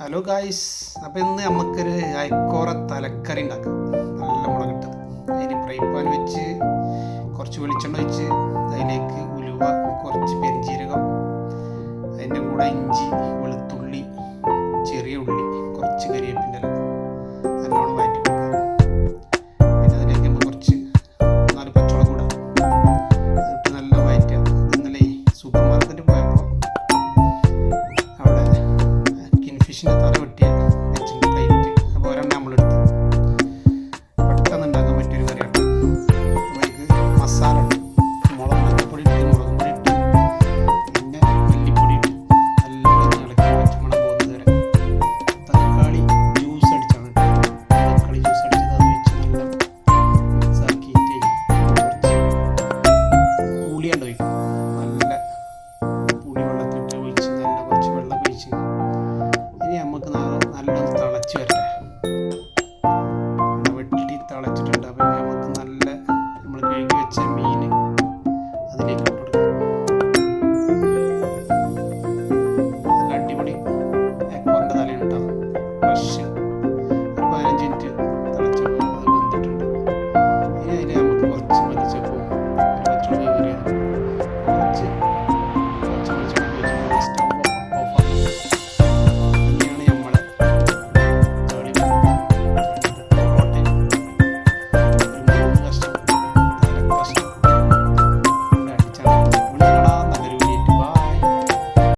Hello guys, അപ്പോൾ ഇന്ന് നമുക്കൊരു അയക്കോറ തലക്കറി ഉണ്ടാക്കാം. നല്ല മുളകിട്ടത്. അതിന് ഫ്രൈ പാൻ വെച്ച് കുറച്ച് വെളിച്ചെണ്ണ ഒഴിച്ച് അതിലേക്ക് ഉലുവ, കുറച്ച് പെരിഞ്ജീരകം, അതിൻ്റെ കൂടെ ഇഞ്ചി, വെളുത്തുള്ളി, ചെറിയ ഉള്ളി, കുറച്ച് കരിവേപ്പിൻ്റെ ഇല നല്ലോണം വഴറ്റി കൊടുക്കുക. പിന്നെ അതിലേക്ക് നമ്മൾ കുറച്ച് 4 പച്ചമുളക് കൂടെ അതിട്ട് നല്ല വഴറ്റുക. ഇന്നലെ സൂപ്പർ മാർക്കറ്റിൽ പോയപ്പോൾ അവിടെ ഫിഷിൻ്റെ തല വെട്ടിയ വെച്ചിട്ട് പ്ലേറ്റ് അപ്പോൾ ഒരെണ്ണം നമ്മളെടുത്ത് പെട്ടെന്ന് ഉണ്ടാക്കാൻ പറ്റിയൊരു കറിയാണ്. അപ്പോൾ എനിക്ക് മസാല ഉണ്ട്, മഞ്ഞൾപ്പൊടി ഇട്ട്, മുളകും പൊടി ഇട്ട്, പിന്നെ മല്ലിപ്പൊടി ഇട്ട് നല്ലോണം ഇളക്കി പച്ചമണം പോകുന്നത് വരെ. തക്കാളി ജ്യൂസ് അടിച്ചാണ് ഇട്ടത്. തക്കാളി ജ്യൂസ് അടിച്ചത് അത് വെച്ച് നല്ല മിക്സാക്കിയിട്ട് കുറച്ച് പുളിയുണ്ട് ഒഴിക്കും. നല്ല പുളി വെള്ളത്തിട്ട് ഒഴിച്ച് നല്ല കുറച്ച് വെള്ളം ഒഴിച്ച് ഇനി നമുക്ക്